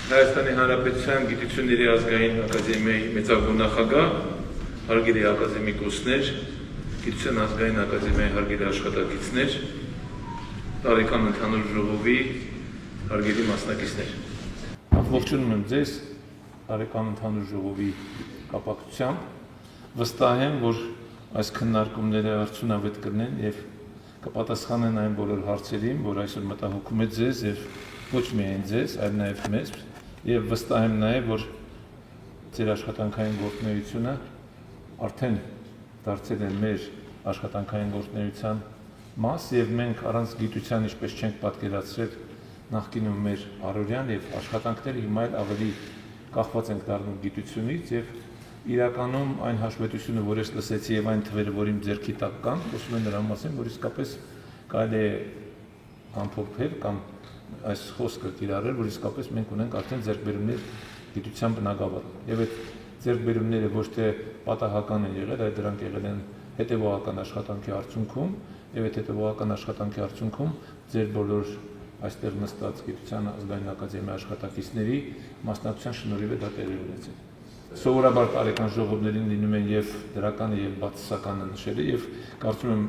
Հայաստանի Հանրապետության Գիտությունների ազգային ակադեմիայի մեծագույն նախագահ, հարգելի ակադեմիկոսներ, Գիտության ազգային ակադեմիայի հարգելի աշխատակիցներ, տարեկան ընդհանուր ժողովի հարգելի մասնակիցներ։ Ողջունում եմ ձեզ տարեկան ընդհանուր ժողովի կապակցությամբ։ Վստահ եմ, որ այս քննարկումները արդյունավետ կլինեն եւ կպատասխանեն այն բոլոր հարցերին, որ այսօր մտահոգում է ձեզ եւ ոչ միայն ձեզ, այլ նաեւ մեզ, եւ վստահ եմ նաեւ, որ ձեր աշխատանքային գործունեությունը արդեն դարձել է մեր աշխատանքային գործունեության մաս եւ մենք առանց գիտության ինչպես չենք պատկերացրել նախկինում մեր առօրյան եւ աշխատանքները հիմա էլ ավելի կախված ենք դառնում գիտությունից եւ իրականում այն հաշվետվությունը, որ ես լսեցի եւ այն թվերը, որ իմ ձեռքի տակ կան, խոսում են դրա մասին, որ իսկապես կարելի է ամփոփել կամ այս խոսքը կիրառել, որ իսկապես մենք ունենք արդեն ձեռքբերումներ գիտության բնագավառում։ Եվ այդ ձեռքբերումները ոչ թե պատահական են եղել, այլ դրանք եղել են հետևողական աշխատանքի արդյունքում, եւ այդ հետևողական աշխատանքի արդյունքում ձեր բոլոր այստեղ նստած Գիտության ազգային ակադեմիայի աշխատակիցների մասնակցության շնորհիվ է դա տեղի ունեցել։ Սովորաբար տարեկան ժողովներին լինում են եւ դրականը եւ բացասականը նշելը եւ կարծում եմ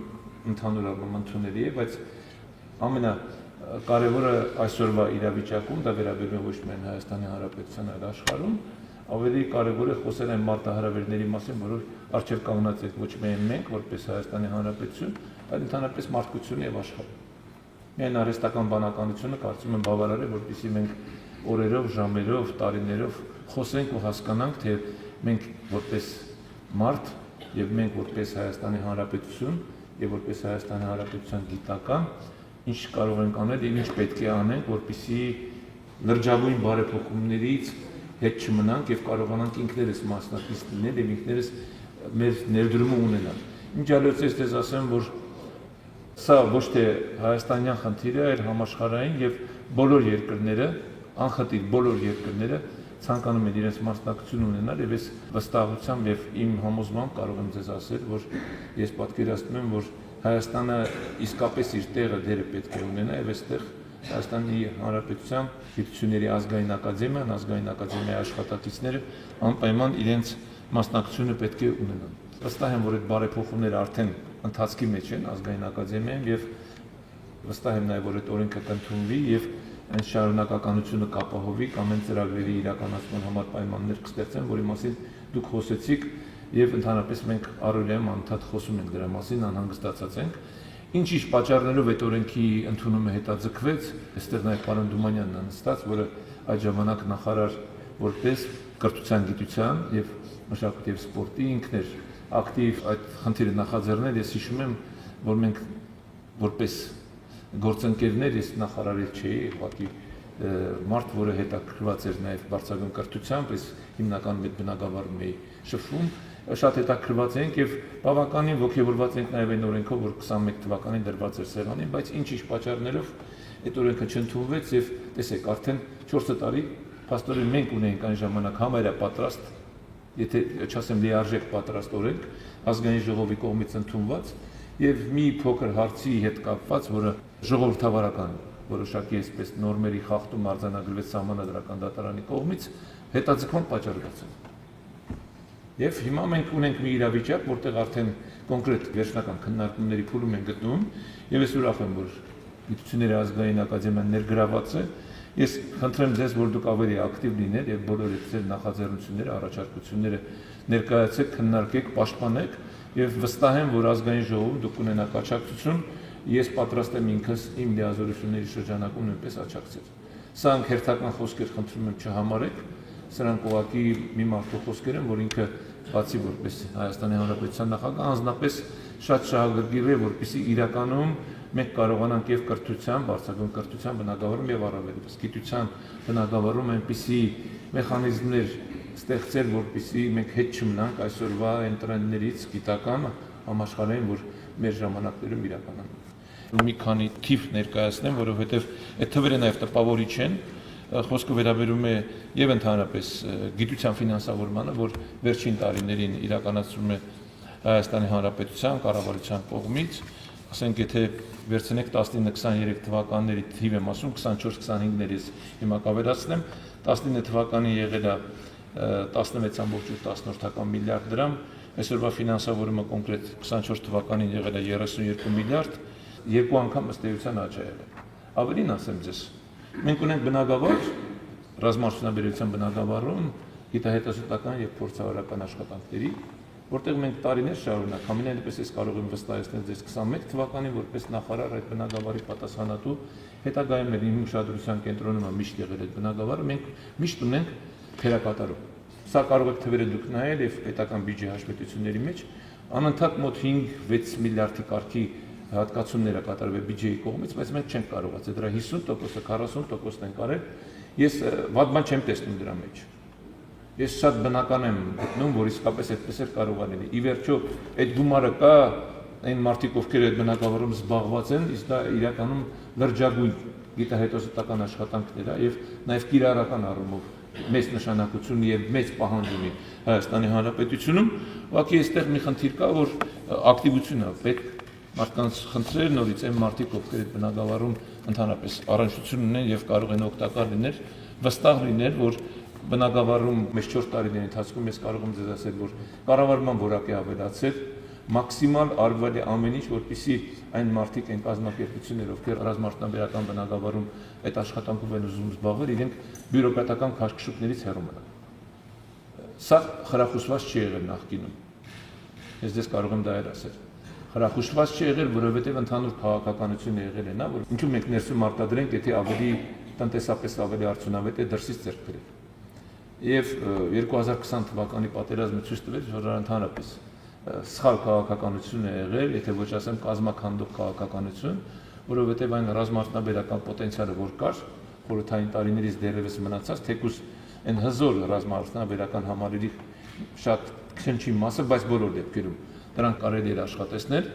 ընդհանուր առմամբ ընդունելի է, բայց ամենակարևորը այսօրվա իրավիճակում դա վերաբերում է ոչ միայն Հայաստանի Հանրապետության, այլ աշխարհում, ավելի կարևոր է խոսել այն մարտահրավերների մասին, որով առջև կանգնած ենք ոչ միայն մենք, որպես Հայաստանի Հանրապետություն, այլ ընդհանրապես մարդկությունը եւ աշխարհը։ Միայն արհեստական բանականությունը կարծում եմ բավարար է, որպեսզի մենք օրերով, ժամերով, տարիներով խոսենք ու հասկանանք, թե մենք որպես մարդ եւ մենք որպես Հայաստանի Հանրապետություն եւ որպես Հայաստանի Հանրապետության գիտական ինչ կարող ենք անել եւ ինչ պետք է անենք, որպեսզի լրջագույն բարեփոխումներից հետ չմնանք եւ կարողանանք ինքներս մասնակից լինել եւ ինքներս մեր ներդրումը ունենալ։ Ինչ ալոց ես ասեմ, որ սա ոչ թե հայաստանյան խնդիր է, այլ համաշխարհային եւ բոլոր երկրները, անխտիր բոլոր երկրները ցանկանում են իրենց մասնակցություն ունենալ եւ ես վստահությամբ եւ իմ համոզմամբ կարող եմ ձեզ ասել, որ ես պատկերացնում եմ, որ Հայաստանը իսկապես իր տեղը դերը պետք է ունենա եւ այստեղ Հայաստանի Հանրապետության Գիտությունների ազգային ակադեմիան, ազգային ակադեմիայի աշխատակիցները անպայման իրենց մասնակցությունը պետք է ունենան։ Վստահ եմ, որ այդ բարեփոխումները արդեն ընթացքի մեջ են ազգային ակադեմիայում եւ վստահ եմ նաեւ, որ այդ օրենքը կընդունվի եւ այն շարունակականությունը կապահովի կամ այն ծրագրերի իրականացման համար պայմաններ կստեղծեն, որի մասին դուք խոսեցիք եւ ընդհանրապես մենք առօրյայում անդադ խոսում ենք դրա մասին, անհանգստացած ենք։ Ինչ պատճառներով այդ օրենքի ընդունումը հետաձգվեց, այստեղ նաեւ պարոն Դումանյանն է նստած, որը այդ ժամանակ նախարար որպես կրթության, գիտության եւ մշակույթի եւ սպորտի ինքն էր ակտիվ այդ խնդիրը նախաձեռնել։ Ես հիշում եմ, որ մենք որպես գործընկերներ, ես նախարարել չէի, ուղղակի մարդ, որը հետաքրքրված էր նաեւ բարձրագույն կրթությամբ, ես հիմնականում այդ բնագավառում էի շփվում, շատ հետաքրքրված ենք եւ բավականին ողջավորված ենք նաեւ այն օրենքով, որ 21 թվականին դրված էր սեղանին, բայց ինչ պատճառներով այդ օրենքը չընդունվեց եւ տեսեք, արդեն 4 տարի փաստորեն մենք ունենք այն ժամանակ համարյա պատրաստ, եթե չասեմ լիարժեք պատրաստ օրենք, ազգային ժողովի կողմից ընդունված եւ մի փոքր հարցի հետ կապված, որը ժողովրդավարական որոշակի այսպես նորմերի խախտում արձանագրվեց Սահմանադրական դատարանի կողմից, հետաձգման պատճառ դարձավ։ Եվ հիմա մենք ունենք մի իրավիճակ, որտեղ արդեն կոնկրետ վերջնական քննարկումների փուլում են գտնվում, եւ ես ուրախ եմ, որ Գիտությունների ազգային ակադեմիան ներգրաված է։ Ես խնդրեմ ձեզ, որ դուք ավելի ակտիվ լինեք եւ բոլոր ձեր նախաձեռնությունները, առաջարկությունները ներկայացեք, քննարկեք, պաշտպանեք եւ վստահ եմ, որ ազգային ժողովում դուք ունենաք աջակցություն, ես պատրաստ եմ ինքս իմ լիազորությունների շրջանակում նույնպես աջակցել։ Սրանք հերթական խոսքեր խնդրում եմ չհամարեք, սրանք ուղղակի մի մարդու խոսքեր են, որ ինքը բացի որպես Հայաստանի Հանրապետության նախագահ անձնապես շատ շահագրգիռ է, որպեսզի իրականում մենք կարողանանք եւ կրթության, բարձրագույն կրթության բնագավառում եւ առավելապես գիտության բնագավառում այնպիսի մեխանիզմներ ստեղծել, որպեսզի մենք հետ չմնանք այսօրվա այն տրենդներից գիտական համաշխարհային, որ մեր ժամանակներում իրականանում են։ Մի քանի թիվ ներկայացնեմ, որովհետեւ այդ թվերը նաեւ տպավորիչ են, խոսքը վերաբերում է եւ ընդհանրապես գիտության ֆինանսավորմանը, որ վերջին տարիներին իրականացվում է Հայաստանի Հանրապետության կառավարության կողմից, ասենք եթե վերցնեք 19-23 թվականների թիվ եմ ասում, 24-25-ներից հիմա կավերացնեմ, 19 թվականին եղել է 16.8 միլիարդ դրամ, այսօրվա ֆինանսավորումը կոնկրետ 24 թվականին եղել է 32 միլիարդ, երկու անգամ ըստ էության աճ է եղել։ Ավելին ասեմ ձեզ, մենք ունենք բնագավառ, ռազմաարդյունաբերության բնագավառում գիտահետազոտական եւ փորձարարական աշխատանքների, որտեղ մենք տարիներ շարունակ, ամենայնպես ես կարող եմ վստահեցնել ձեզ 21 թվականին որպես նախարար այդ բնագավառի պատասխանատու, հետագայում էլ իմ ուշադրության կենտրոնում միշտ եղել այդ բնագավառը, մենք միշտ ունենք թերակատարում։ Սա կարող եք թվերը դուք նայել եւ պետական բյուջե հաշվետվությունների մեջ անընդհատ մոտ 5-6 միլիարդի կարգի հատկացումներ է կատարվել բյուջեի կողմից, բայց մենք չենք կարողացել դրա 50%-ը, 40%-ն են կարել։ Ես վատ բան չեմ տեսնում դրա մեջ։ Ես շատ բնական եմ գտնում, որ իսկապես այդպես էլ կարող է լինել։ Ի վերջո, այդ գումարը կա, այն մարդիկ, ովքեր այդ բնակավարում զբաղված են, իսկ դա իրականում լրջագույն գիտահետազոտական աշխատանքներ է եւ նաեւ կիրառական առումով մեծ նշանակություն եւ մեծ պահանջ ունի Հայաստանի Հանրապետությունում, ուղղակի այստեղ մի խնդիր կա, որ ակտիվություն է պետք մարդկանց խնդրել նորից այն մարդիկ, ովքեր այդ բնակավարում ընդհանրապես առնչություն ունեն եւ կարող են օգտակար լինել, վստահ լինել, որ բնակավարում մեծ 4 տարիների ընթացքում ես կարող եմ ձեզ ասել, որ կառավարման որակ է ավելացել, մաքսիմալ արվել է ամեն ինչ, որպեսզի այն մարդիկ են կազմակերպություններ, ովքեր ռազմաարդյունաբերական բնակավարում այդ աշխատանքով են ուզում զբաղվել, իրենք բյուրոկրատական քաշքշուկներից հեռու մնան։ Սա խրախուսված չի եղել նախկինում։ Ես ձեզ կարող եմ դա էլ ասել։ Խրախուսված չի եղել, որովհետև ընդհանուր քաղաքականությունը եղել է նա, որ ինչու մենք ներսում արտադրենք, եթե ավելի տնտեսապես ավելի արդյունավետ է դրսից ձեռք բերել։ Եվ 2020 թվականի պատերազմը ցույց տվեց, որ ընդհանրապես սխալ քաղաքականություն է եղել, եթե ոչ ասեմ կազմաքանդող քաղաքականություն, որովհետև այն ռազմաարդյունաբերական պոտենցիալը, որ կար, խորհրդային տարիներից դեռևս մնացած, թեկուզ այն հզոր ռազմաարդյունաբերական համալիրի շատ քնչի մասը, բայց բոլոր դեպքերում դրանք կարելի էր աշխատեցնել,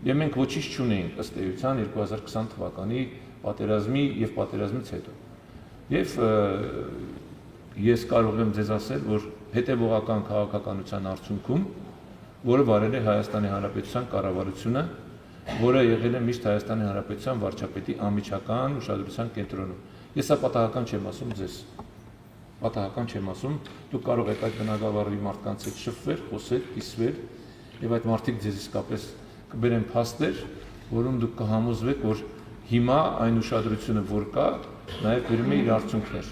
եւ մենք ոչինչ չունեինք ըստ էության 2020 թվականի պատերազմի եւ պատերազմից հետո։ Եվ ես կարող եմ ձեզ ասել, որ հետևողական քաղաքականության արդյունքում, որը վարել է Հայաստանի Հանրապետության կառավարությունը, որը եղել է միշտ Հայաստանի Հանրապետության վարչապետի անմիջական ուշադրության կենտրոնում։ Ես սա պատահական չեմ ասում ձեզ։ Պատահական չեմ ասում, դուք կարող եք այդ բնակավարի մարդկանց հետ շփվել, խոսել, կիսվել, եւ այդ մարդիկ ձեզ իսկապես կբերեն փաստեր, որում դուք կհամոզվեք, որ հիմա այն ուշադրությունը, որ կա, նաեւ բերում է իր արդյունքներ։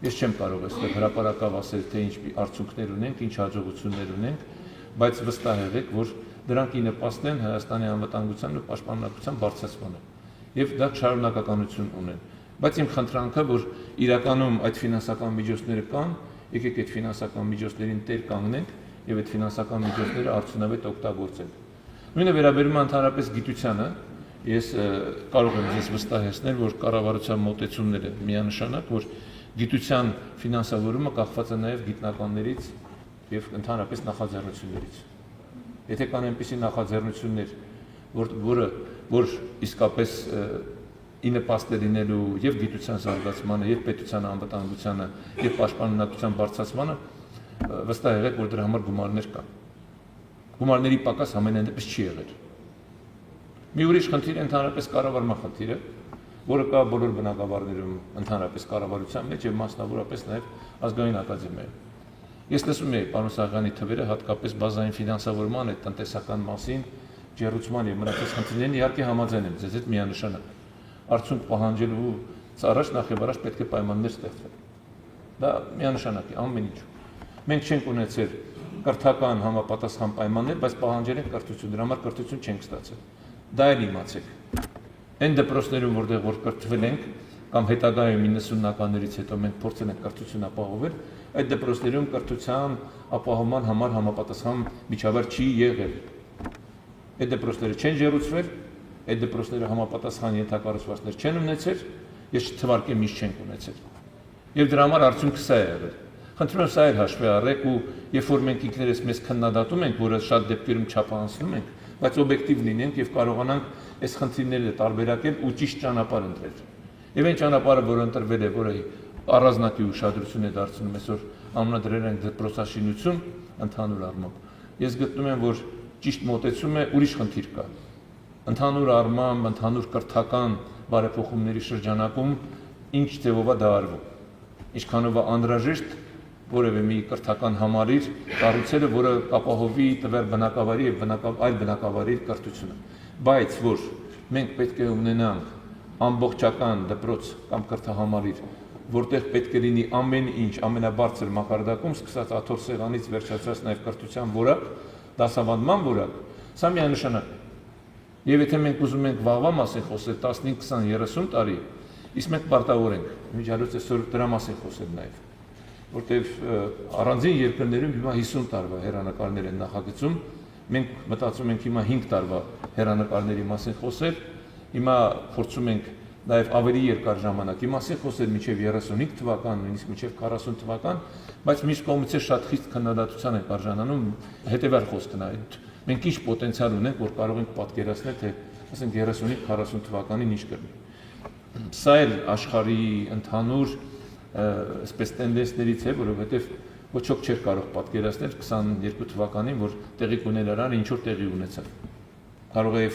Ես չեմ կարող այստեղ հրապարակավ ասել, թե ինչ արդյունքներ ունենք, ինչ հաջողություններ ունենք, բայց վստահ եղեք, որ դրանք ի նպաստ են Հայաստանի անվտանգության ու պաշտպանության բարձրացմանը։ Եվ դա շարունակականություն ունեն։ Բայց իմ խնդրանքը, որ իրականում այդ ֆինանսական միջոցները կան, եկեք այդ ֆինանսական միջոցներին տեր կանգնենք եւ այդ ֆինանսական միջոցները արդյունավետ օգտագործենք։ Նույնը վերաբերում է ընդհանրապես գիտությանը, ես կարող եմ ձեզ վստահեցնել, որ կառավարության մոտեցումները միանշանակ, որ գիտության ֆինանսավորումը կախված է նաեւ գիտնականներից եւ ընդհանրապես նախաձեռնություններից։ Եթե կան այնպիսի նախաձեռնություններ, որ իսկապես ի նպաստ է լինելու եւ գիտության զարգացմանը, եւ պետության անվտանգությանը, եւ պաշտպանունակության բարձրացմանը, վստահ եղեք, որ դրա համար գումարներ կան։ Գումարների պակաս ամենայնպես չի եղել։ Մի ուրիշ խնդիր ընդհանրապես կառավարման խնդիրը, որը կա բոլոր բնակավարներում ընդհանրապես կառավարության մեջ եւ մասնավորապես նաեւ ազգային ակադեմիայում։ Ես լսում եմ պարոն Սաղյանի թվերը հատկապես բազային ֆինանսավորման այդ տնտեսական մասին, ջեռուցման եւ մնացած խնդիրներին իհարկե համաձայն եմ ձեզ հետ միանշանակ։ Արդյունք պահանջելու առաջ նախ եւ առաջ պետք է պայմաններ ստեղծվեն։ Դա միանշանակ է ամեն ինչ։ Մենք չենք ունեցել կրթական համապատասխան պայմաններ, բայց պահանջել ենք կրթություն, դրա համար կրթություն չենք ստացել։ Դա էլ իմացեք։ Այն դպրոցներում, որտեղ որ կրթվել ենք, կամ հետագայում 90-ականներից հետո մենք փորձել ենք կրթություն ապահովել, այդ դպրոցներում կրթության ապահովման համար համապատասխան միջավայր չի եղել։ Այդ դպրոցները չեն ջեռուցվել, այդ դպրոցները համապատասխան ենթակառուցվածքներ չեն ունեցել, ես չթվարկեմ ինչ չենք ունեցել։ Եվ դրա համար արդյունքը սա է եղել։ Խնդրում եմ սա էլ հաշվի առեք ու երբ որ մենք ինքներս մեզ քննադատում ենք, որը շատ դեպքերում չափանցնում ենք, բայց օբյեկտիվ լինենք եւ կարողանանք այս խնդիրները տարբերակել ու ճիշտ ճանապարհ ընտրել։ Եվ այն ճանապարհը, որը ընտրվել է, որը առանձնակի ուշադրություն է դարձնում այսօր ամենադրել են դպրոցաշինություն ընդհանուր առմամբ։ Ես գտնում եմ, որ ճիշտ մոտեցում է, ուրիշ խնդիր կա։ ընդհանուր առմամբ, ընդհանուր կրթական բարեփոխումների շրջանակում ինչ ձևով է դա արվում, ինչքանով է անհրաժեշտ որևէ մի կրթական համալիր կառուցելը, որը ապահովի տվյալ բնակավարի եւ այլ բնակավարի կրթությունը, բայց որ մենք պետք է ունենանք ամբողջական դպրոց կամ կրթահամալիր, որտեղ պետք է լինի ամեն ինչ ամենաբարձր մակարդակում, սկսած աթոռ սեղանից վերջացած նաեւ կրթության որակ, դասավանդման որակ, սա միանշանակ է։ Եվ եթե մենք ուզում ենք վաղվա մասին խոսել 15, 20, 30 տարի, իսկ մենք պարտավոր ենք միջազգային այսօր դրա մասին խոսել նաեւ, որտեղ առանձին երկրներում հիմա 50 տարվա հեռանկարներ են նախագծում, մենք մտածում ենք հիմա 5 տարվա հեռանկարների մասին խոսել, հիմա փորձում ենք նաև ավելի երկար ժամանակի մասին խոսել մինչև 35 թվական, նույնիսկ մինչև 40 թվական, բայց մյուս կողմից շատ խիստ քննադատության ենք արժանանում հետևյալ խոսքն է, մենք ինչ պոտենցիալ ունենք, որ կարող ենք պատկերացնել, թե ասենք 35-40 թվականին ինչ կլինի։ Սա էլ աշխարհի ընդհանուր այսպես տենդենսներից է, որովհետև ոչ ոք չէր կարող պատկերացնել 22 թվականին, որ տեղի կունենալար ինչ որ տեղի ունեցավ։ Կարող է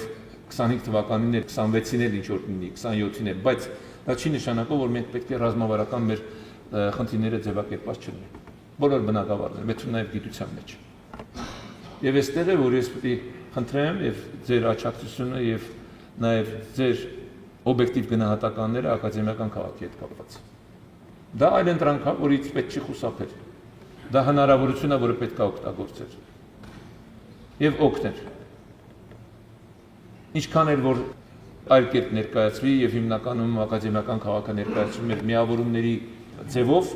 25 թվականին էլ 26-ին էլ ինչ որ լինի, 27-ին էլ, բայց դա չի նշանակում, որ մենք պետք է ռազմավարական մեր խնդիրները ձևակերպած չլինեն։ Բոլոր բնակավարները, մեծ նաև գիտության մեջ։ Եվ այստեղ է, որ ես պետք է խնդրեմ եւ ձեր աջակցությունը եւ նաև ձեր օբյեկտիվ գնահատականները ակադեմիական քաղաքի հետ կապված։ Դա այլ ընտրանք է, որից պետք չի խուսափել։ Դա հնարավորություն է, որը պետք է օգտագործել եւ օգնել։ Ինչքան էլ որ այլ կերպ ներկայացվի եւ հիմնականում ակադեմիական քաղաքը ներկայացում էր միավորումների ձևով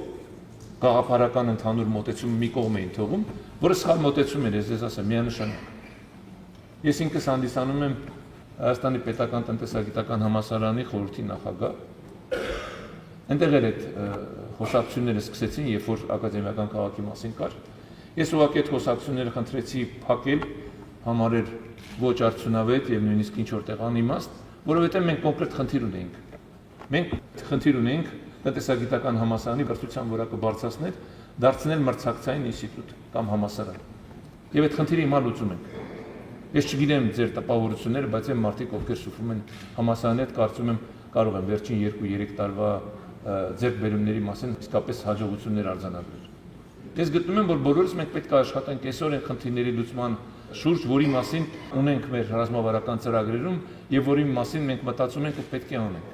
գաղափարական ընդհանուր մոտեցումը մի կողմ էին թողում, որը սխալ մոտեցում էր, ես ասեմ, միանշանակ։ Ես ինքս հանդիսանում եմ Հայաստանի պետական տնտեսագիտական համալսարանի խորհրդի նախագահ։ Այնտեղ էլ այդ խոսակցությունները սկսեցին, երբ որ ակադեմիական քաղաքի մասին կար։ Ես ուղղակի այդ խոսակցությունները խնդրեցի փակել, համարել ոչ արդյունավետ եւ նույնիսկ ինչ որտեղ անիմաստ, որովհետեւ մենք կոնկրետ խնդիր ունեինք։ Մենք խնդիր ունեինք տնտեսագիտական համալսարանի կրթության որակը բարձրացնել, դարձնել մրցակցային ինստիտուտ կամ համալսարան։ Եվ այդ խնդիրը հիմա լուծում ենք։ Ես չգիտեմ ձեր տպավորությունները, բայց այն մարդիկ, ովքեր շփվում են համալսարանի հետ, կարծում եմ կարող են վերջին 2-3 տարվա ձեռքբերումների մասին իսկապես հաջողություններ արձանագրել։ Ես գտնում եմ, որ բոլորս մենք պետք է աշխատենք այսօր այն խնդիրների լուծման շուրջ, որի մասին ունենք մեր ռազմավարական ծրագրերում եւ որի մասին մենք մտածում ենք ու պետք է անենք։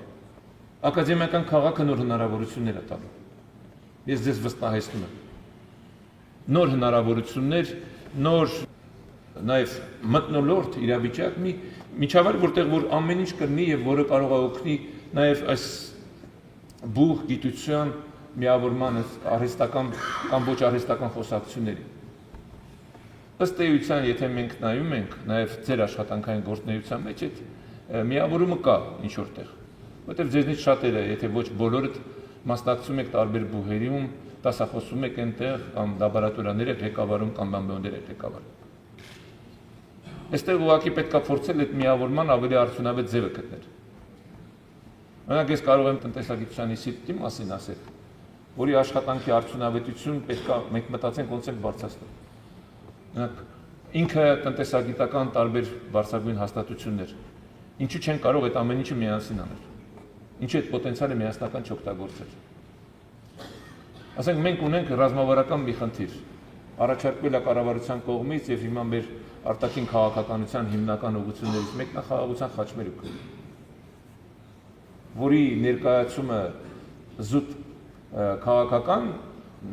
Ակադեմիական քաղաքը նոր հնարավորություններ է տալու։ Ես ձեզ վստահեցնում եմ։ Նոր հնարավորություններ, նոր նաև մթնոլորտ իրավիճակ մի միջավայր, որտեղ որ ամեն ինչ կլինի եւ որը կարող է օգնի նաև այս բուխ գիտության միավորման արհեստական կամ ոչ արհեստական խոսակցությունների։ Ըստ էության, եթե մենք նայում ենք նաև ձեր աշխատանքային գործունեության մեջ այդ միավորումը կա ինչ որտեղ, որտեղ ձեզնից շատերը, եթե ոչ բոլորը մասնակցում եք տարբեր բուհերում, դասախոսում եք այնտեղ կամ լաբորատորիաներ եք ղեկավարում կամ բանբերներ եք ղեկավարում։ Այստեղ ուղղակի պետք է փորձել այդ միավորման ավելի արդյունավետ ձևը գտնել։ Օրինակ ես կարող եմ տնտեսագիտության ինստիտուտի մասին ասել, որի աշխատանքի արդյունավետություն պետք է մենք մտածենք ոնց ենք բարձրացնել։ Օրինակ ինքը տնտեսագիտական տարբեր բարձրագույն հաստատություններ, ինչու չեն կարող այդ ամեն ինչը միասին անել։ Ինչու այդ պոտենցիալը միասնական չօգտագործել։ Ասենք մենք ունենք ռազմավարական մի խնդիր, առաջարկվել է կառավարության կողմից եւ հիմա մեր արտաքին քաղաքականության հիմնական ուղղություններից մեկն է խաղաղության խաչմերուկը, որի ներկայացումը զուտ քաղաքական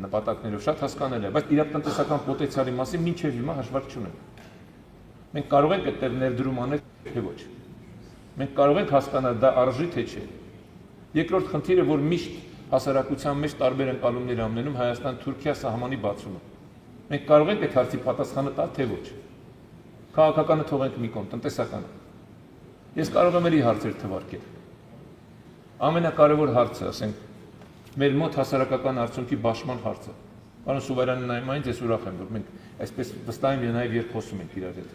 նպատակներով շատ հասկանել է, բայց իր տնտեսական պոտենցիալի մասին մինչև հիմա հաշվարկ չունենք։ Մենք կարող ենք այդտեղ ներդրում անել, թե ոչ։ Մենք կարող ենք հասկանալ դա արժի թե չէ։ Երկրորդ խնդիրը, որ միշտ հասարակության մեջ տարբեր ընկալումներ ամենում Հայաստան-Թուրքիա սահմանի բացումը։ Մենք կարող ենք այդ հարցի պատասխանը տալ, թե ոչ։ Քաղաքականը թողենք մի կողմ, տնտեսականը։ Ես կարող եմ էլի հարցեր թվարկել։ Ամենակարևոր հարցը, ասենք, մեր մոտ հասարակական արդյունքի բաշխման հարցը։ Պարոն Սուվարանին նայում այնց ես ուրախ եմ, որ մենք այսպես վստահ եմ եւ երբ խոսում ենք իրար հետ։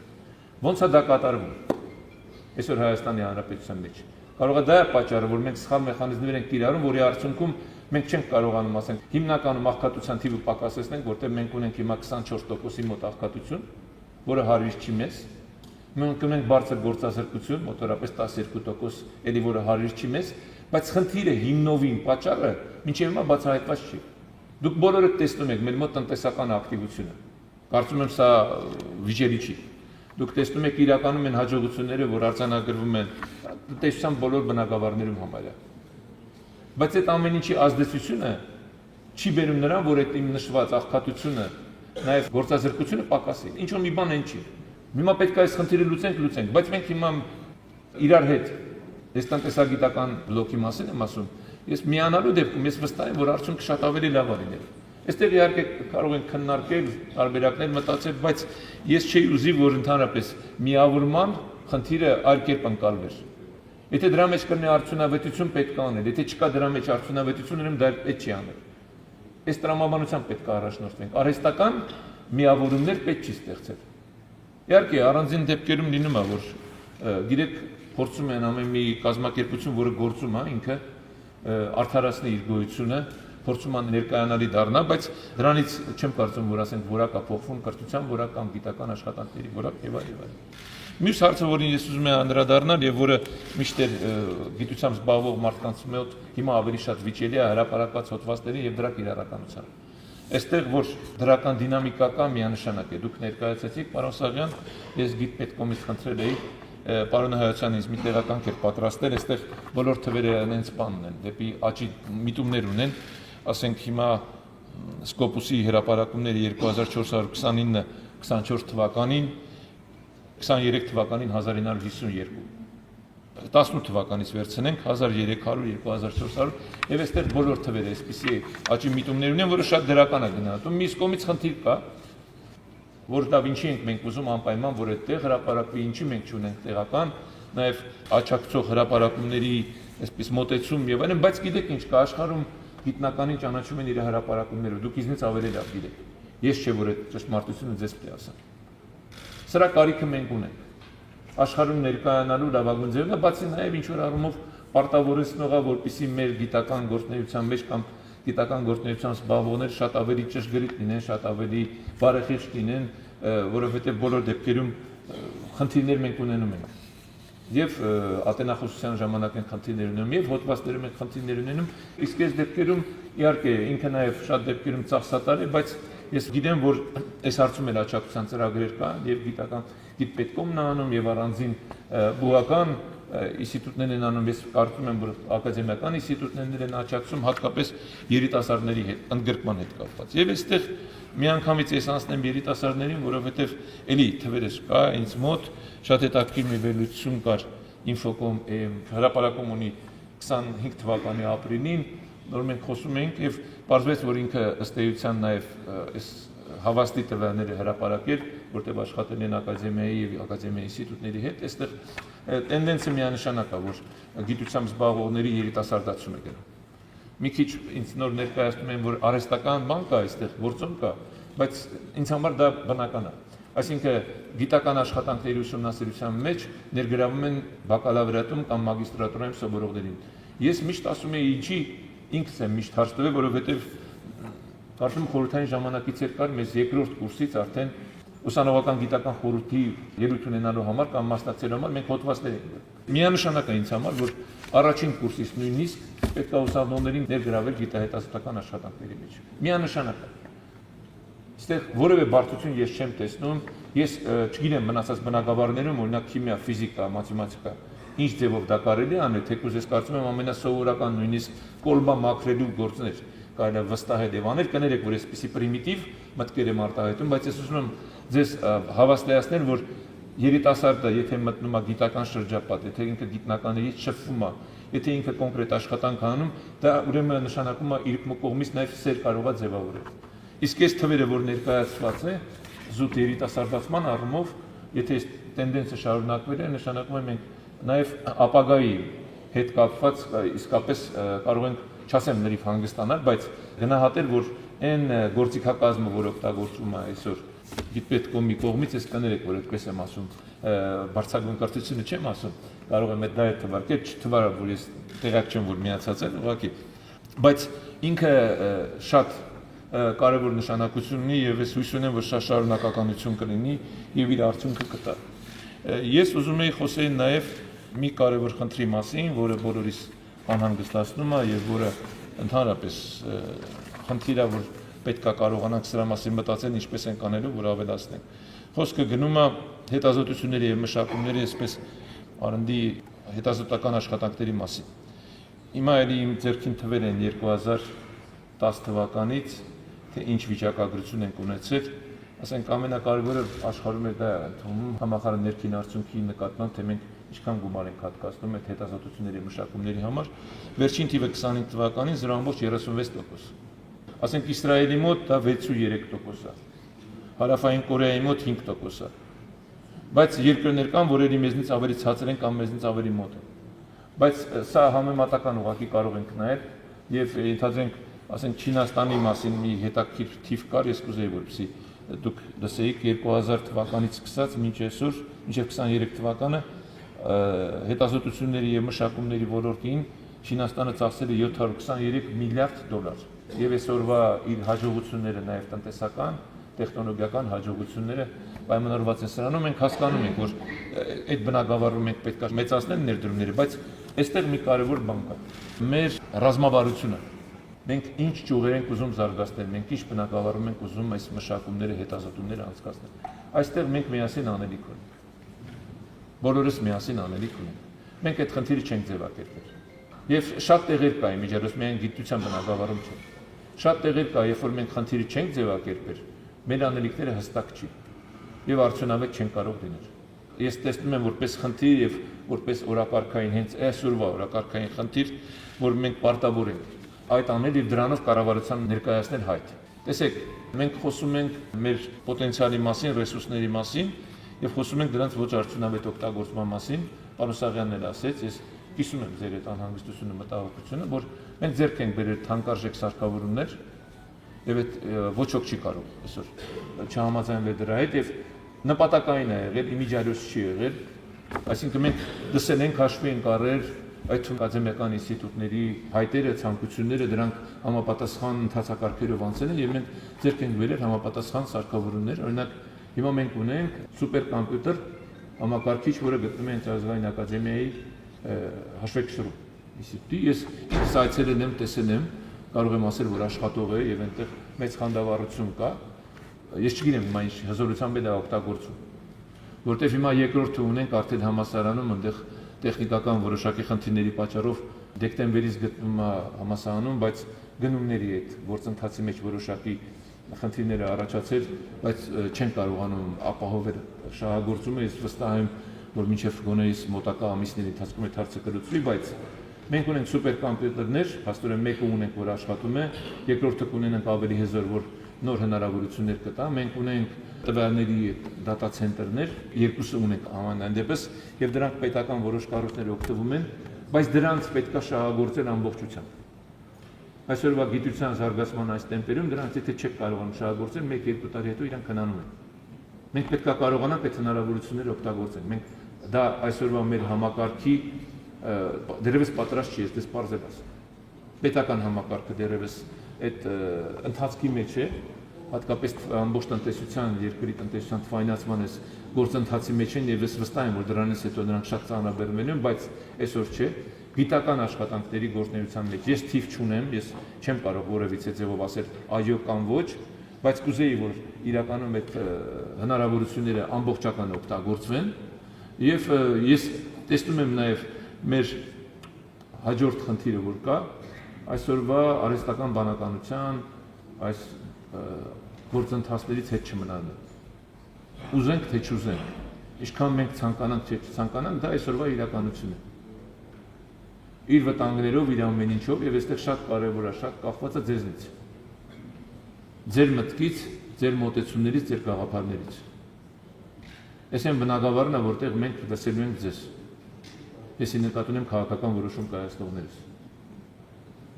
Ոնց է դա կատարվում։ Այսօր Հայաստանի Հանրապետության մեջ։ Կարող է դա է պատճառը, որ մենք սխալ մեխանիզմներ ենք կիրառում, որի արդյունքում մենք չենք կարողանում, ասենք, հիմնականում աղքատության թիվը պակասեցնենք, որտեղ մենք ունենք հիմա 24%-ի մոտ աղքատություն, որը հարյուր չի մեզ, մենք ունենք բարձր գործազրկություն, մոտավորապես 12%, էլի որը 100 չի մեզ, բայց խնդիրը հիմնովին պատճառը մինչև հիմա բացահայտված չի։ Դուք բոլորը տեսնում եք մեր մոտ տնտեսական ակտիվությունը։ Կարծում եմ սա վիճելի չի։ Դուք տեսնում եք իրականում են հաջողությունները, որ արձանագրվում են տնտեսության բոլոր բնագավառներում համարյա։ Բայց այդ ամեն ինչի ազդեցությունը չի բերում նրան, որ այդ իմ նշված աղքատությունը, նաև գործազրկությունը պակասի։ Ինչ որ մի բան այն չի։ Հիմա պետք է այս խնդիրը լուծենք, բայց մենք հիմա իրար հետ այս տնտեսագիտական բլոկի մասին եմ ասում, ես միանալու դեպքում ես վստահ եմ, որ արդյունքը շատ ավելի լավ է լինելու։ Այստեղ իհարկե կարող ենք քննարկել, տարբերակներ մտածել, բայց ես չէի ուզի, որ ընդհանրապես միավորման խնդիրը այլ կերպ ընկալվեր։ Եթե դրա մեջ կլինի արդյունավետություն պետք է անել, եթե չկա դրա մեջ արդյունավետություն, ուրեմն դա պետք չի անել։ Այս տրամաբանությամբ պետք է առաջնորդվենք։ Արհեստական միավորումներ պետք չի ստեղծել։ Իհարկե, առանձին դեպքերում լինում է, որ գիտեք, փորձում են ամեն մի կազմակերպություն, որը գործում է, ինքը արդարացնի իր գոյությունը, փորձում է ներկայանալի դառնա, բայց դրանից չեմ կարծում, որ ասենք որակ է փոխվում կրթության որակ կամ գիտական աշխատանքների որակ եւ այլն։ Մյուս հարցը, որին ես ուզում եմ անդրադառնալ եւ որը միշտ գիտությամբ զբաղվող մարդկանց մոտ հիմա ավելի շատ վիճելի է հրապարակված հոդվածների եւ դրա կիրառականության։ Այստեղ որ դրական դինամիկա կա, միանշանակ է։ Դուք ներկայացրեցիք, պարոն Սաղյան, ես գիտպետկոմից խնդրել էի պարոն Հայոցյանն ինձ մի տեղական կերպ պատրաստել, այստեղ բոլոր թվերը այնց բանն են, դեպի աճի միտումներ ունեն, ասենք հիմա Սկոպուսի հրապարակումները 2429-24 թվականին, 23 թվականին 1952, 18 թվականից վերցնենք 1300, 2400 եւ այստեղ բոլոր թվերը այսպիսի աճի միտումներ ունեն, որը շատ դրական է գնահատում։ Մյուս կողմից խնդիր կա, որ դա ինչի ենք մենք ուզում անպայման, որ այդտեղ հրապարակվի, ինչի մենք չունենք տեղական, նաև աճակցող հրապարակումների այսպես մոտեցում եւ այլն, բայց գիտեք ինչ կա, աշխարհում գիտնականին ճանաչում են իր հրապարակումները, դուք ինձնից ավելի լավ գիտեք։ Ես չէ որ այդ ճշմարտությունը ձեզ պետք է ասեմ։ Սրա կարիքը մենք ունենք։ Աշխարհում ներկայանալու լավագույն ձևն է, բացի նաև ինչ որ առումով պարտավորեցնողա, որպեսզի մեր գիտական գործունեության մեջ կամ գիտական գործունեությամբ զբաղվողները շատ ավելի ճշգրիտ լինեն, շատ ավելի բարեխիղճ լինեն, որովհետև բոլոր դեպքերում խնդիրներ մենք ունենում ենք։ Եվ ատենախոսության ժամանակ են խնդիրներ ունենում, եւ հոդվածներում են խնդիրներ ունենում, իսկ այս դեպքերում իհարկե ինքը նաև շատ դեպքերում ծախսատար է, բայց ես գիտեմ, որ այս հարցում էլ աջակցության ծրագրեր կան եւ գիտպետկոմն է անում եւ առանձին բուհական ինստիտուտներ են անում, ես կարծում եմ, որ ակադեմիական ինստիտուտներ են աջակցում հատկապես երիտասարդների հետ, ընդգրկման հետ կապված։ Եվ այստեղ միանգամից ես անցնեմ երիտասարդներին, որովհետև էլի թվերս կա ինձ մոտ, շատ հետաքրքիր մի վերլուծություն կար Infocom հրապարակում ունի 25 թվականի ապրիլին, նոր մենք խոսում ենք եւ պարզվեց, որ ինքը ըստ էության նաեւ այս հավաստի տվյալները հրապարակել, որտեղ աշխատել են ակադեմիայի եւ ակադեմիայի ինստիտուտների հետ, այստեղ տենդենսը միանշանակ է, որ գիտությամբ զբաղվողների երիտասարդացում է գնում։ Մի քիչ ինձ նոր ներկայացնում են, որ արհեստական բան կա այստեղ, գործում կա, բայց ինձ համար դա բնական է։ Այսինքն գիտական աշխատանքների ուսումնասիրության մեջ ներգրավում են բակալավրիատում կամ մագիստրատուրայում սովորողներին։ Ես միշտ ասում եմ, ինչի ինքս եմ միշտ հարց տվել, որովհետեւ կարծում խորհրդային ժամանակից կար մեզ երկրորդ կուրսից արդեն ուսանողական գիտական խորհրդի ելույթ ունենալու համար կամ մասնակցելու համար մենք հոդվածներ ենք։ Միանշանակ է ինձ համար, որ առաջին կուրսից նույնիսկ պետք է ուսանողներին ներգրավել գիտահետազոտական աշխատանքների մեջ։ Միանշանակ է։ Այստեղ որևէ բարդություն ես չեմ տեսնում, ես չգիտեմ մնացած բնագավառներում, օրինակ քիմիա, ֆիզիկա, մաթեմատիկա, ինչ ձևով դա կարելի է անել, թեկուզ ես կարծում եմ ամենասովորական նույնիսկ կոլբա մաքրելու գործներ կարելի է վստահել եւ անել, կներեք, որ այսպիսի պրիմիտիվ մտքեր եմ արտահայտում, բայց ես ուզում եմ ձեզ հավաստիացնել, որ երիտասարդը, եթե մտնում է գիտական շրջապատ, եթե ինքը գիտնականներից շփվում է, եթե ինքը կոնկրետ աշխատանք անում, դա ուրեմն նշանակում է իր կողմից նաև սեր կարող է ձևավորել։ Իսկ այս թվերը, որ ներկայացված է, զուտ երիտասարդացման առումով, եթե այս տենդենսը շարունակվել է, նշանակում է մենք նաև ապագայի հետ կապված իսկապես կարող ենք չասեմ լրիվ հանգստանալ, բայց գնահատել, որ այն գործիքակազմը, որ օգտագործվում է այսօր գիտպետկոմի կողմից, ես կներեք, որ այդպես եմ ասում, բարձրագույն կրթությունը չեմ ասում, կարող եմ դա թվարկել, չթվարա, որ ես տեղյակ չեմ, որ միացած եմ, ուղղակի, բայց ինքը շատ կարևոր նշանակություն ունի եւ ես հույս ունեմ, որ շատ շարունակականություն կլինի եւ իր արդյունքը կտա։ Ես ուզում եի խոսել նաև մի կարևոր խնդրի մասին, որը բոլորիս անհանգստացնում է եւ որը ընդհանրապես խնդիր է, որ պետք է կարողանանք սրա մասին մտածել, ինչպես ենք անելու, որ ավելացնենք։ Խոսքը գնում է հետազոտությունների եւ մշակումների, այսպես R&D հետազոտական աշխատանքների մասին։ Հիմա էլի իմ ձեռքին թվեր են 2010 թվականից, թե ինչ վիճակագրություն ենք ունեցել, ասենք ամենակարևորը աշխարհում է դա է ընդունում համախառն ներքին արդյունքի նկատմամբ, թե մենք ինչքան գումար ենք հատկացնում այդ հետազոտությունների մշակումների համար, վերջին թիվը 25 թվականին 0.36%։ Ասենք Իսրայելի մոտ դա 6.3% է, Հարավային Կորեայի մոտ 5% է, բայց երկրներ կան, որերի մեզնից ավելի ցածր են կամ մեզնից ավելի մոտ են, բայց սա համեմատական ուղղակի կարող ենք նայել եւ ենթադրենք, ասենք Չինաստանի մասին մի հետաքրքիր թիվ կար, ես կուզեի որպեսզի դուք լսեիք 2000 թվականից սկսած մինչ այսօր, մինչև 23 թվականը հետազոտությունների եւ մշակումների ոլորտին Չինաստանը ծախսել է $723 միլիարդ եւ այսօրվա իր հաջողությունները նաեւ տնտեսական, տեխնոլոգիական հաջողությունները պայմանավորված են սրանով, մենք հասկանում ենք, որ այդ բնագավառում մենք պետք է մեծացնել ներդրումները, բայց այստեղ մի կարևոր բան կա։ Մեր ռազմավարությունը մենք ինչ ճյուղեր ենք ուզում զարգացնել, մենք ինչ բնագավառում ենք ուզում այս մշակումները, հետազոտումները անցկացնել։ Այստեղ մենք միասին անելիք ունենք։ Բոլորս միասին անելիք ունենք։ Մենք այդ խնդիրը չենք ձևակերպել։ Եվ շատ տեղեր կա իմիջիայլոց միայն գիտության բնագավառում չէ։ Շատ տեղեր կա, երբ որ մենք խնդիրը չենք ձևակերպել, մեր անելիքները հստակ չի եւ արդյունավետ չեն կարող լինել։ Ես տեսնում եմ որպես խնդիր եւ որպես օրակարգային հենց այսօրվա օրակարգային խնդիր, որ մենք պարտավոր ենք այդ անել եւ դրանով կառավարության ներկայացնել հայտ։ Տեսեք, մենք խոսում ենք մեր պոտենցիալի մասին, ռեսուրսների մասին եւ խոսում ենք դրանց ոչ արդյունավետ օգտագործման մասին։ Պարոն Սաղյանն էլ ասեց, ես կիսում եմ ձեր այդ անհանգստությունը, մտահոգությունը, որ մենք ձեռք ենք բերել թանկարժեք սարքավորումներ եւ այդ ոչ ոք չի կարող այսօր չհամաձայնվել դրա հետ եւ նպատակային է եղել, իմիջիայլոց չի եղել, այսինքն մենք դսել ենք, հաշվի ենք առել այդ ակադեմիական ինստիտուտների հայտերը, ցանկությունները, դրանք համապատասխան ընթացակարգերով անցել են եւ մենք ձեռք ենք բերել համապատասխան սարքավորումներ, օրինակ հիմա մենք ունենք սուպերկոմպյուտեր համակարգիչ, որը գտնվում է Ազգային ակադեմիայի հաշվեկշռում ինստիտուտի, ես ինքս այցելել եմ, տեսել եմ, կարող եմ ասել, որ աշխատող է եւ այնտեղ մեծ խանդավառություն կա, ես չգիտեմ հիմա ինչ հզորությամբ է դա օգտագործում, որտեվ հիմա երկրորդը ունենք արդեն համասարանում, այնտեղ տեխնիկական որոշակի խնդիրների պատճառով դեկտեմբերից գտնվում է համասարանում, բայց գնումների այդ գործընթացի մեջ որոշակի խնդիրներ առաջացել, բայց չեն կարողանում ապահովել շահագործումը, ես վստահ եմ, որ մինչև գոնե մոտակա ամիսների ընթացքում այդ հարցը կլուծվի, բայց մենք ունենք սուպերկոմպյուտերներ, հաստորեն մեկը ունենք, որ աշխատում է, երկրորդը կունենանք ավելի հզոր, որ նոր հնարավորություններ կտա, մենք ունենք տվյալների դատա ցենտրներ, երկուսը ունենք համանուն դեպս եւ դրանք պետական որոշ կառույցներ օգտվում են, բայց դրանց պետք է շահագործել ամբողջությամբ։ Այսօրվա գիտության զարգացման այս տեմպերում դրանց եթե չեք կարողանում շահագործել, 1-2 տարի հետո իրանք հնանում են։ Մենք պետք է կարողանանք այդ հնարավորությունները օգտագործել։ Մենք դա այսօրվա մեր համակարգի դերևս պատրաստ չի, ես պարզ եմ ասում։ Պետական համակարգը դերևս այդ ընթացքի մեջ է, հատկապես ամբողջ տնտեսության, երկրի տնտեսության թվայնացման այս գործընթացի մեջ են եւ ես վստահ եմ, որ դրանից հետո նրանք շատ ծանրաբեռնվելու են, բայց այսօր չէ, գիտական աշխատանքների գործունեության մեջ ես թիվ չունեմ, ես չեմ կարող որևիցե ձևով ասել այո կամ ոչ, բայց կուզեի, որ իրականում այդ հնարավորությունները ամբողջական օգտագործվեն եւ ես տեսնում եմ նաեւ մեր հաջորդ խնդիրը, որ կա, այսօրվա արհեստական բանականության այս գործընթացներից հետ չմնալը։ Ուզենք թե չուզենք, ինչքան մենք ցանկանանք թե չցանկանանք, դա այսօրվա իրականությունն է։ Իր վտանգներով, իր ամեն ինչով եւ այստեղ շատ կարեւոր է, շատ կախված է ձեզնից։ Ձեր մտքից, ձեր մոտեցումներից, ձեր գաղափարներից։ Այս այն բնագավառն է, որտեղ մենք լսելու ենք ձեզ։ Ես նկատում եմ քաղաքական որոշում կայացնողներից։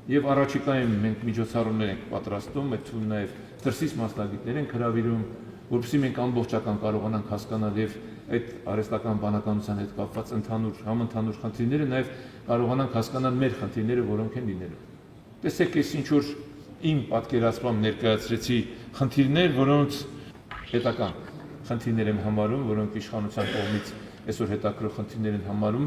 Եվ առաջիկայում մենք միջոցառումներ ենք պատրաստում, այդ թվում նաև դրսից մասնագետներ ենք հրավիրում, որովհետեւ մենք ամբողջական կարողանանք հասկանալ եւ այդ արհեստական բանականության հետ կապված համընդհանուր խնդիրները, նաև կարողանանք հասկանալ մեր խնդիրները, որոնք են լինելու։ Տեսեք, ես ինչ որ իմ պատկերացմամբ ներկայացրեցի խնդիրներ, որոնց պետական խնդիրներ եմ համարում, որոնք իշխանության կողմից այսօր հետաքրքրող խնդիրներ են համարում,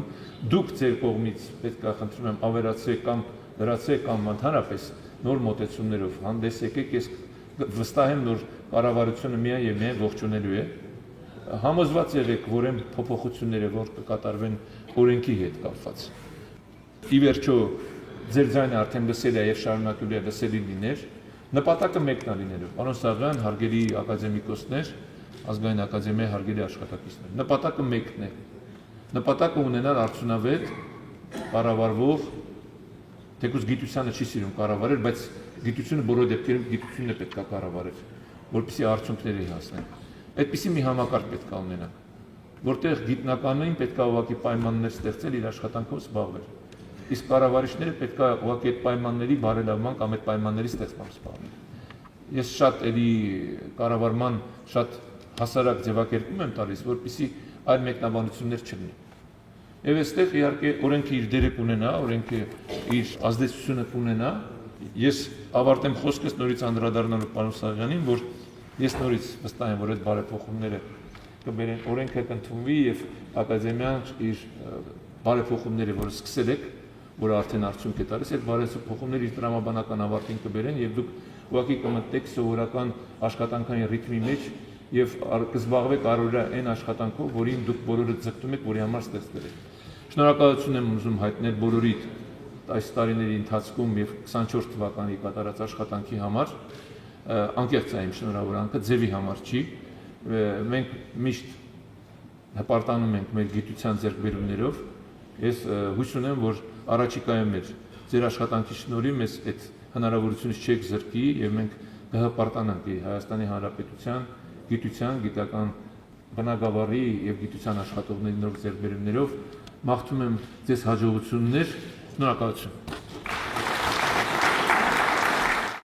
դուք ձեր կողմից պետք է խնդրում եմ ավելացրեք կամ լրացրեք կամ ընդհանրապես նոր մոտեցումներով հանդես եկեք, ես վստահ եմ, որ կառավարությունը միայն եւ միայն ողջունելու է, համոզված եղեք, որ այն փոփոխությունները, որ կկատարվեն օրենքի հետ կապված։ Ի վերջո ձեր ձայնը արդեն լսել է եւ շարունակելու է լսելի լիներ, նպատակը մեկն է լինելու։ Պարոն Սաղյան, հարգելի ակադեմիկոսներ, ազգային ակադեմիայի հարգելի աշխատակիցներ, նպատակը մեկն է։ Նպատակը ունենալ արդյունավետ, կառավարվող, թեկուզ գիտությանը չի սիրում կառավարել, բայց գիտությունը բոլոր դեպքերում գիտությունն է պետք է կառավարել, որպեսզի արդյունքների հասնենք։ Այդպիսի մի համակարգ պետք է ունենանք, որտեղ գիտնականին պետք է ուղղակի պայմաններ ստեղծել իր աշխատանքով զբաղվել։ Իսկ կառավարիչները պետք է ուղղակի այդ պայմանների բարելավման կամ այդ պայմանների ստեղծմամբ զբաղվել։ Ես շատ էլի կառավարման շատ հասարակ ձևակերպում եմ տալիս, որպեսզի այլ մեկնաբանություններ չլինի։ Եվ այստեղ իհարկե օրենքը իր դերը կունենա, օրենքը իր ազդեցությունը կունենա։ Ես ավարտեմ խոսքս նորից անդրադառնալով պարոն Սաղյանին, որ ես նորից վստահ եմ, որ այդ բարեփոխումները կբերեն, օրենքը կընդունվի եւ ակադեմիան իր բարեփոխումները, որը սկսել եք, որը արդեն արդյունք է տալիս, այդ բարեփոխումները իր տրամաբանական ավարտին կբերեն եւ դուք ուղղակի կմտնեք սովորական աշխատանքային ռիթմի մեջ եւ կզբաղվեք առօրյա այն աշխատանքով, որին դուք բոլորը ձգտում եք, որի համար ստեղծվել եք։ Շնորհակալություն եմ ուզում հայտնել բոլորիդ այս տարիների ընթացքում եւ 24 թվականի կատարած աշխատանքի համար, անկեղծ է իմ շնորհավորանքը, ձևի համար չի, մենք միշտ հպարտանում ենք մեր գիտության ձեռքբերումներով, ես հույս ունեմ, որ առաջիկայում ձեր աշխատանքի շնորհիվ մեզ այդ հնարավորությունից չեք զրկի եւ մենք կհպարտանանք Հայաստանի Հանրապետության գիտության, գիտական բնագավառի եւ գիտության աշխատողների նոր ձեռքբերումներով, մաղթում եմ ձեզ հաջողություններ, շնորհակալություն։